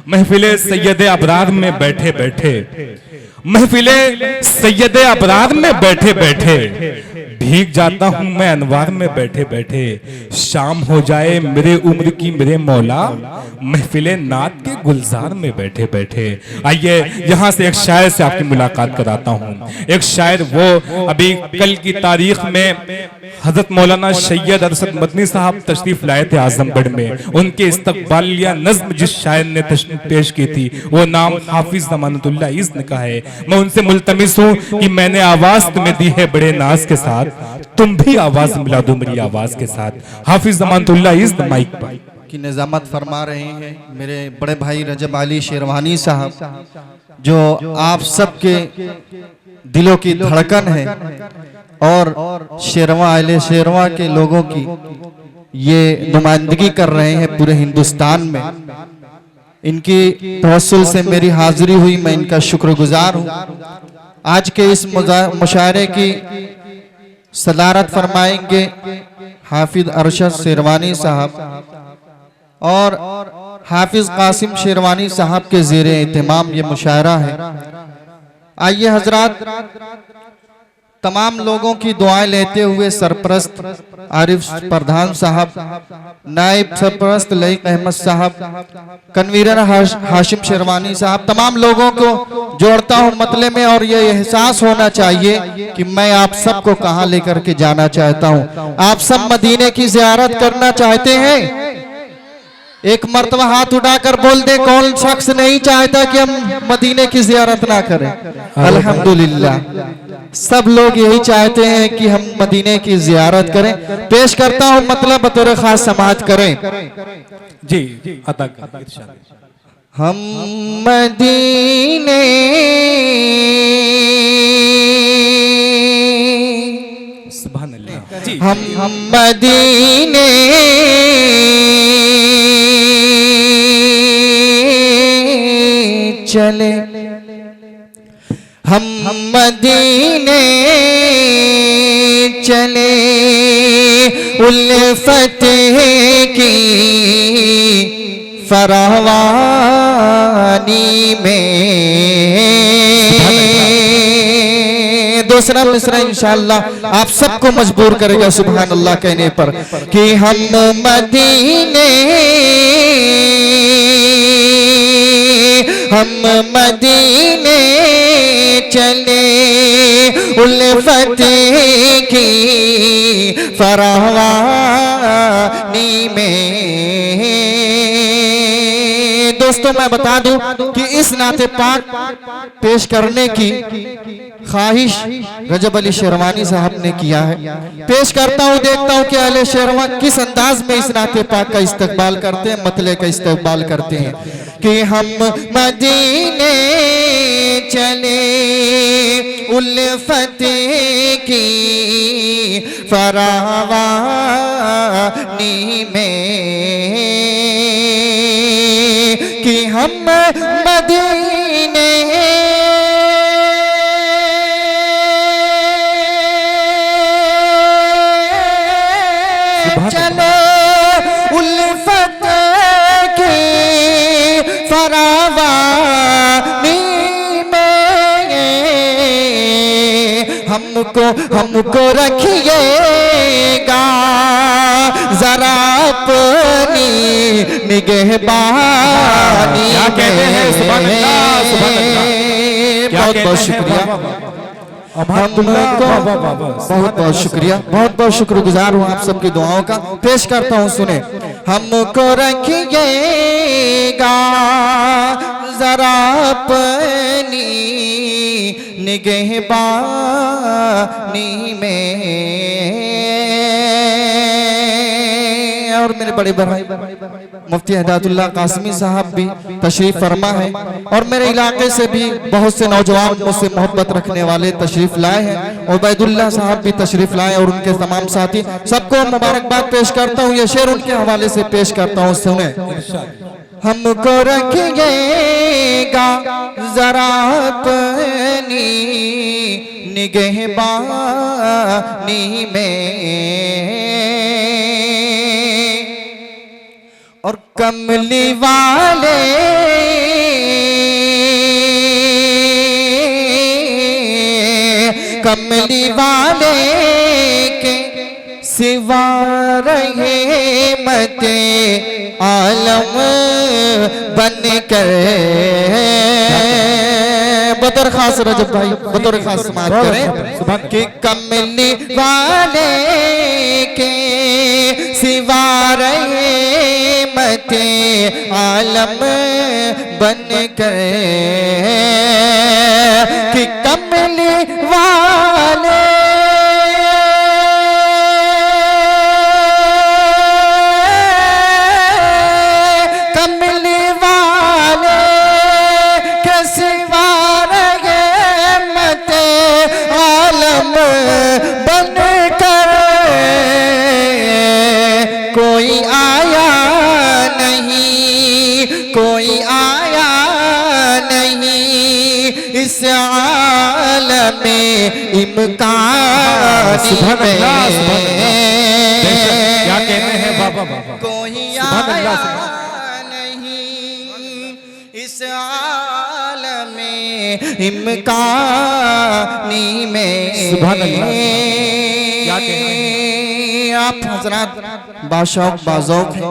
महफिले सैयदे अबरार में बैठे बैठे, महफिले सैयदे अबरार में बैठे बैठे भीग जाता हूं मैं अनवार में बैठे बैठे। शाम हो जाए मेरे उम्र की मेरे मौला, महफिले नात के गुलजार में बैठे बैठे। आइए यहां से एक शायर से आपकी मुलाकात कराता हूं। एक शायर वो अभी कल की तारीख में हजरत मौलाना सैयद अरशद मदनी साहब तशरीफ लाए थे आजमगढ़ में। उनके इस्तकबालिया नज्म जिस शायर ने पेश की थी वो नाम हाफिज ज़मानतुल्लाह इज़्न का है। मैं उनसे मुल्तमिस हूँ कि मैंने आवाज तुम्हें दी है बड़े नाज के साथ, तुम भी आवाज मिला दो मेरी आवाज के साथ। हाफिज ज़मानतुल्लाह इज़्न माइक पर की निजामत फरमा रहे हैं मेरे बड़े भाई रजब अली शेरवानी साहब, जो आप सबके दिलों की धड़कन है और शेरवा अहले शेरवा के लोगों की ये नुमाइंदगी कर रहे हैं पूरे हिंदुस्तान में। इनकी तवस्सुल से मेरी हाजिरी हुई, मैं इनका शुक्रगुजार हूँ। आज के इस मुशायरे की सदारत फरमाएंगे हाफिज अरशद शेरवानी साहब और हाफिज कासिम शेरवानी साहब के ज़ेरे एहतमाम ये मुशायरा है। आइए हजरात, तमाम लोगों की दुआएं लेते हुए सरप्रस्त आरिफ प्रधान साहब, नायब सरप्रस्त लईक अहमद साहब, कन्वीनर हाशिम शेरवानी साहब, तमाम लोगों को जोड़ता हूं मतले में। और ये एहसास होना चाहिए कि मैं आप सबको कहां लेकर के जाना चाहता हूं। आप सब मदीने की ज़ियारत करना चाहते हैं? एक मर्तबा हाथ उठाकर बोल दे कौन शख्स नहीं चाहता कि हम मदीने की ज़ियारत ना करें। अल्हम्दुलिल्लाह, सब लोग यही चाहते हैं कि हम मदीने की ज़ियारत करें। पेश करता हूं मतलब बतौर खास समाअत करें जी अता कर। हम मदीने सुभान अल्लाह, हम मदीने चले, हम मदीने चले उल्फत की फरावानी में। दूसरा मिसरा इंशाअल्लाह आप सबको मजबूर करेगा सुभान अल्लाह कहने पर कि हम मदीने, हम मदीने चले उल्फत की फरावानी में। दोस्तों मैं बता दूं कि इस नाते पाक पेश करने की ख्वाहिश रजब अली शेरवानी साहब ने किया है। पेश करता हूं, देखता हूं कि अहले शेरवा किस अंदाज में इस नाते पाक का इस्तकबाल करते हैं, मतले का इस्तकबाल करते हैं कि हम मदीने चले उल्फत की फरावानी में, कि हम मदीने चले उल्फत की फरावानी में। हमको रखिएगा जरा अपनी निगहबानी। क्या कहते हैं? सुभान अल्लाह, सुभान अल्लाह। बहुत बहुत शुक्रिया, बहुत बहुत शुक्रिया, बहुत बहुत शुक्रगुजार हूँ आप सबकी दुआओं का। पेश करता हूँ सुने, हमको रखिएगा जरा अपनी निगहबानी में। और मेरे बड़े भाई मुफ्ती हिदायतुल्लाह कासमी साहब भी तशरीफ फरमा है और मेरे इलाके से भी बहुत से नौजवान मुझसे मोहब्बत रखने वाले तशरीफ लाए हैं। उबैदुल्लाह साहब भी तशरीफ लाए और उनके तमाम साथी, सबको मुबारकबाद पेश करता हूँ। ये शेर उनके हवाले से पेश करता हूँ, सुने। हमको रखिएगा जरा अपनी निगहबानी में, और कमली वाले कमली वाले के सिवा रहे मते आलम बन कर बतौर खास रजब भाई बतौर खास समाज करें कि कमली वाले के सिवा रहे मते आलम बन कर कि कमली वाले कोई आया नहीं इस आलम में इम्कान में क्या कहते हैं बाबा कोई आया नहीं इस आलम में इम्कानी में सुभान अल्लाह। क्या कहते हैं आप हजरात बाशौक बाज़ौक हैं।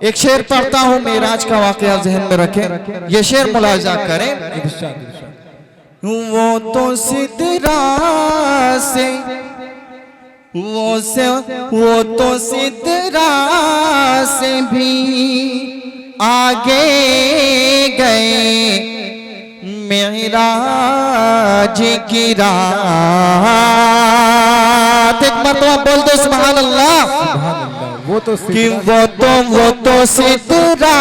एक शेर पढ़ता हूँ मेराज का वाकया ज़हन में रखें, ये शेर मुलाजा करें। वो तो सिदरा से वो तो सिदरा से भी आगे गए मेराज की रात। एक मरतबा बोल दो सुभान अल्लाह। वो तो सिदरा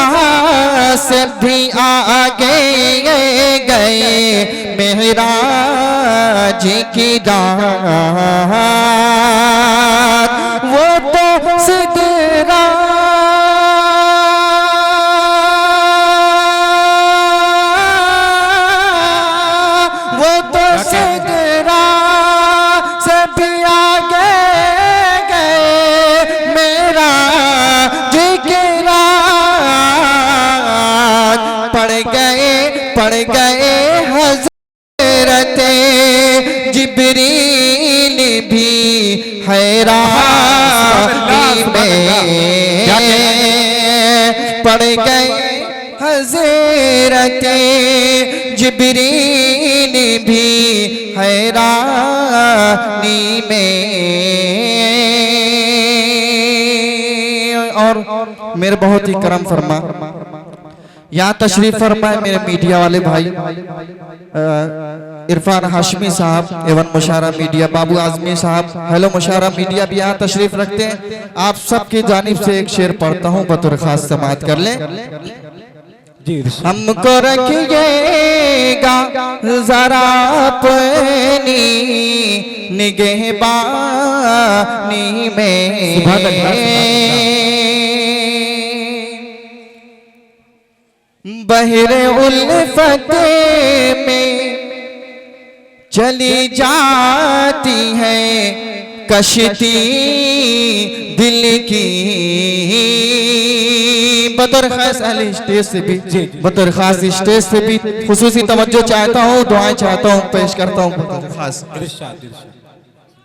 से भी आगे गए मेराज की रात। वो तो सिदरा से भी आगे पड़ गए हज़रते जिब्रील भी हैरानी में पड़ गए हज़रते जिब्रील भी हैरानी में। और मेरे बहुत ही करम फरमा यहाँ तशरीफ फरमाए मेरे मीडिया वाले भाई इरफान हाशमी साहब एवं मुशारा मीडिया बाबू आजमी साहब। हेलो मुशारा मीडिया भी यहाँ तशरीफ रखते हैं। आप सबकी जानिब से एक शेर पढ़ता हूँ बतौर खास समाअत कर लें। हमको रखिएगा जरा अपनी निगहबानी में बहरे उल्फत में चली जाती है कश्ती दिल की। बतौर खास स्टेज से भी बतौर खास स्टेज से भी खुसूसी तवज्जो चाहता हूँ, दुआएं चाहता हूँ, पेश करता हूँ बतौर खास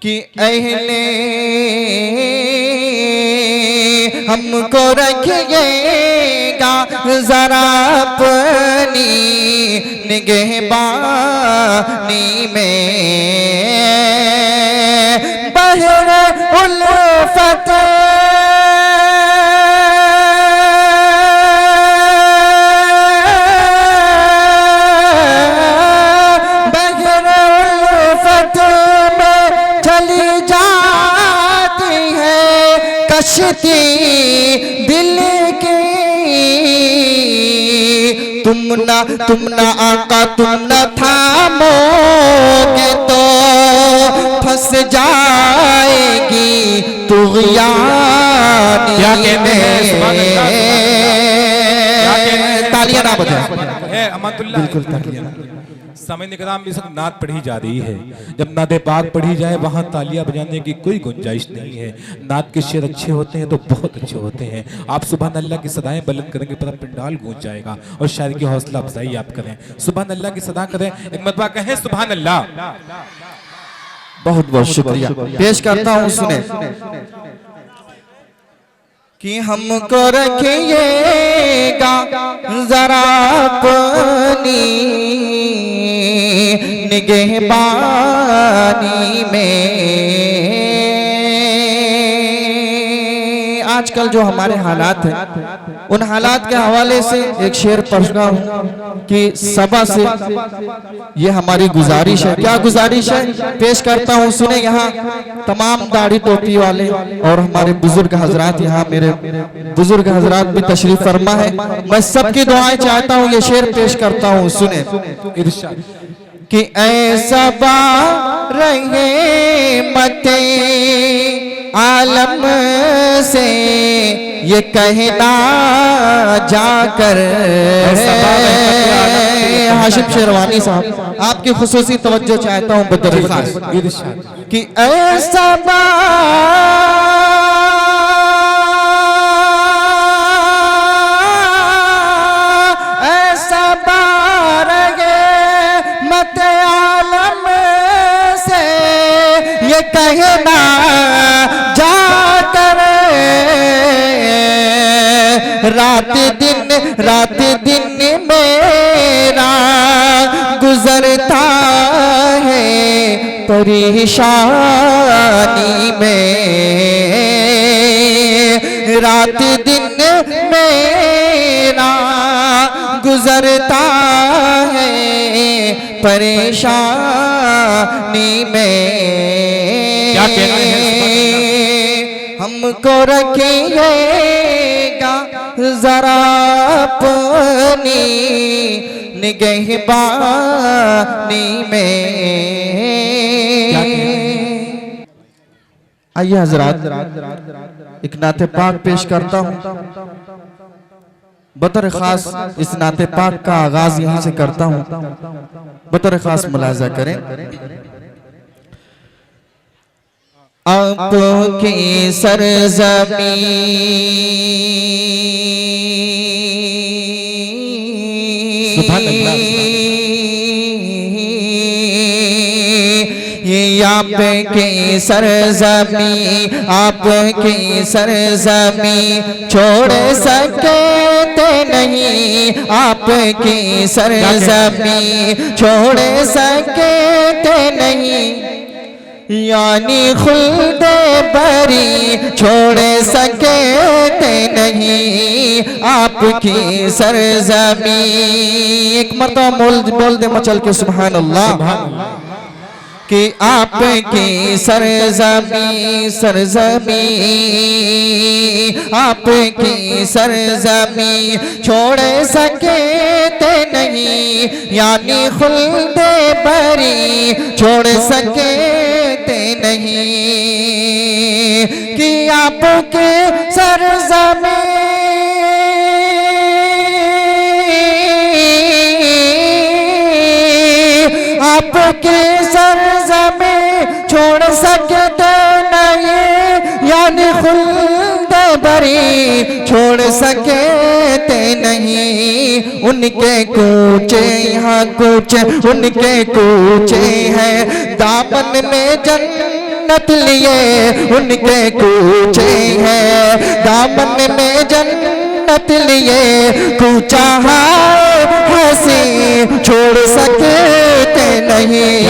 कि अहले हमको रखिएगा जरा अपनी निगहबानी में बहरे उल्फत कश्ती दिल की। तुम ना आका तुम न थामोगे तो फंस जाएगी तुग़यानी में। तालियां ना बजाएं। बिल्कुल तालियां। समय निकराम में सब नात पढ़ी जा रही है। जब नात पाक पढ़ी जाए वहाँ तालियां बजाने की कोई गुंजाइश नहीं है। नात के शेर अच्छे होते हैं तो बहुत अच्छे होते हैं। आप सुभान अल्लाह की सदाएं बुलंद करेंगे पूरा पंडाल गूंज जाएगा। और शायर की हौसला अफजाई आप करें, सुभान अल्लाह की सदा करें, एक मरतबा कहें सुभान अल्लाह। बहुत बहुत शुक्रिया पेश करता हूँ, सुने कि हमको रखिएगा जरा अपनी निगहबानी में। आजकल जो हमारे हालात हैं उन हालात के हवाले से एक शेर पढ़ रहा हूँ कि सभा से ये हमारी गुजारिश है। क्या गुजारिश है पेश करता हूँ, सुने। यहाँ तमाम दाढ़ी टोपी वाले और हमारे बुजुर्ग हजरात, यहाँ मेरे बुजुर्ग हजरात भी तशरीफ फरमा है, मैं सबकी दुआएं चाहता हूँ। ये शेर पेश करता हूँ, सुने। कि ऐसा रहे मते आलम से ये कहना जाकर, हाशिम शेरवानी साहब आपकी खुसूसी तवज्जो चाहता हूँ बदरखास कि ऐसा कहना जाकर, रात दिन मेरा गुजरता है परेशानी में। रात दिन मेरा गुजरता है परेशानी में। क्या कहना है? हमको रखिएगा जरा अपनी निगहबानी में। आइए हजरात, एक नाते पाक पेश करता हूँ। बतौर खास इस नाते पाक का आगाज यहीं से करता हूँ, बतौर खास मुलाजा करें। आपकी आपकी सरज़मी, आपकी सरज़मी छोड़ सकते नहीं, आपकी सरज़मी छोड़ सकते नहीं, यानी खुल्दे बरी छोड़ सकते नहीं, आपकी सरज़मी। एक मरतबा बोल दे मचल के सुभान अल्लाह कि आपकी सरज़मी, आपकी सरज़मी छोड़ सकते नहीं, यानी खुल्दे बरी छोड़ सकते नहीं, कि आपके सरज़मी आपके सरज़मी छोड़ सकते नहीं, यानी खुल्द बरी छोड़ सकते नहीं। उनके कूचे यहाँ कूचे, उनके कूचे हैं दामन में जन्नत लिए, उनके कूचे हैं दामन में जन्नत लिए, कूचा हंसी छोड़ सकते नहीं,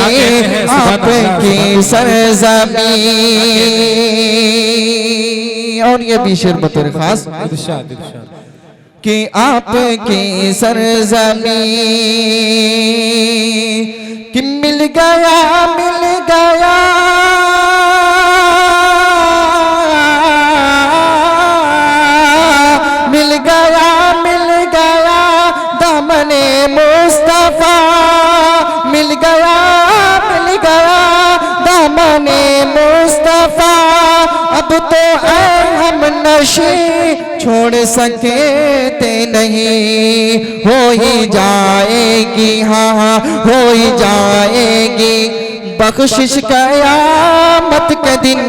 आपकी सरज़मी। और ये भी शेर बतौर खास कि आपकी सरज़मी कि मिल गया दामने मुस्तफा, मिल गया दामने मुस्तफा, अब तो हम नशी छोड़ सकते नहीं, हो ही जाएगी, हाँ हो ही जाएगी बख्शिश क़यामत के दिन,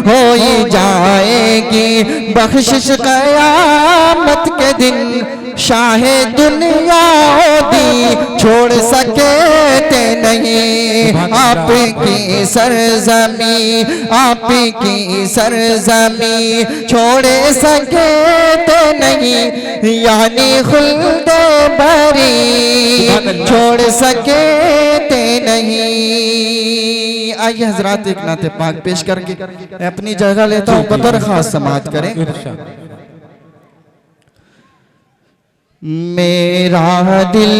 हो ही जाएगी बख्शिश क़यामत के दिन शाहे दुनिया दी छोड़ सके ते नहीं। आपकी सरजमी आपकी सरजमी छोड़ सके ते नहीं, यानी खुल्दे बरी छोड़ सके ते नहीं। आइए हजरात एक नाते पाक पेश करके अपनी जगह लेता हूँ, बतौर खास समाअत करें। मेरा दिल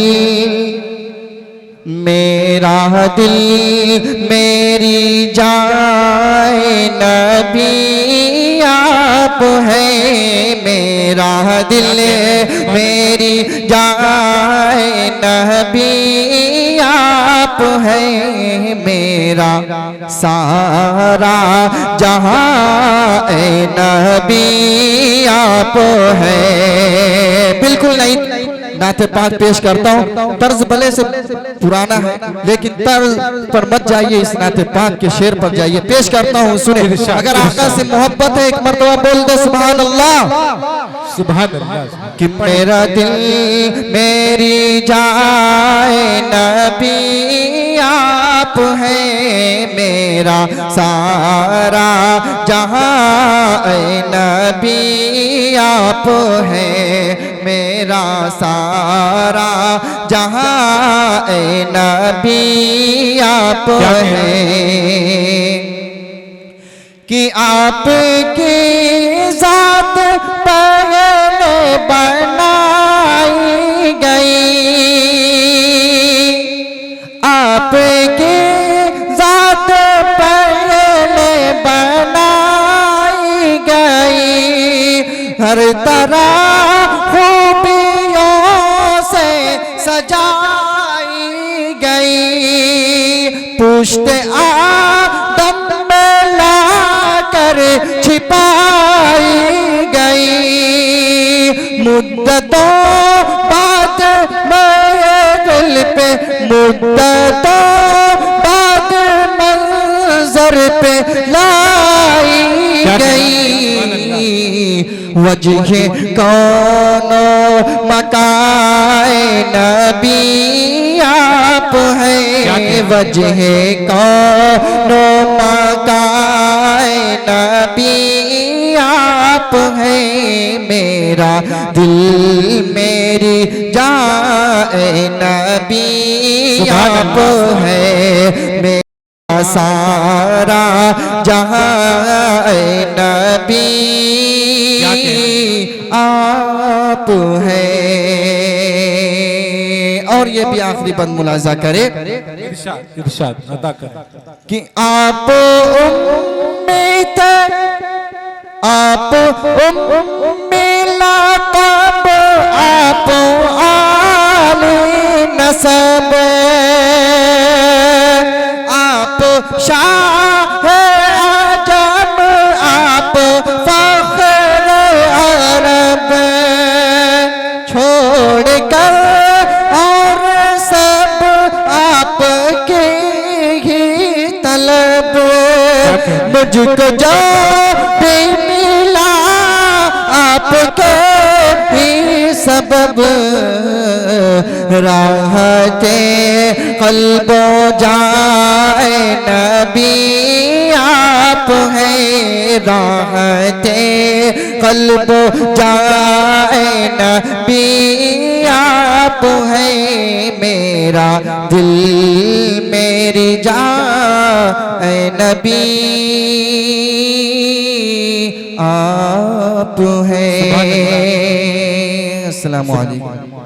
मेरी जाए नबी आप है। मेरा दिल मेरी जाए नबी आप है। मेरा सारा जहां ए नबी आप है। बिल्कुल नहीं, नाते पाक पेश करता हूँ। तर्ज भले से पुराना है लेकिन तर्ज पर मत जाइए, इस नाते पाक के शेर पर जाइए। पेश करता हूँ, सुने। अगर आका से मोहब्बत है एक मर्तबा बोल दे सुभान अल्लाह, सुभान अल्लाह। कि मेरा दिल मेरी जाए नबी आप है। मेरा सारा जहां ए नबी आप है। मेरा सारा जहां ए नबी आप है। कि आपकी जात पहले बनाई गई। आपकी जात पहले बनाई गई। हर तरह खूबियों से सजाई गई। पूछते आदम में लाकर छिपाई गई। मुद्दतों बाद मेरे दिल पे मुद्दतों बाद मंजर पे लाई गई। वजह कौनो मकाए नबी आप है। वजह कौनो मकाए नबी आप है। मेरा दिल मेरी जाए नबी आप है। मेरा सारा जहां नबी आप है। और ये भी आखिरी बंद मुलाजा करे, इरशाद अदा कर कि आप उम्मीद आप उम्मीला कब आप आली नसब आप शाह आजम आप फख्र अरब छोड़ कर और सब आपके ही तलब। मुझको जो भी मिला आपके ही सबब। राहते क़ल्बो जाए नबी आप है। राहते क़ल्बो जाए नबी आप है। मेरा दिल मेरी जाए नबी आप है। अस्सलामु अलैकुम।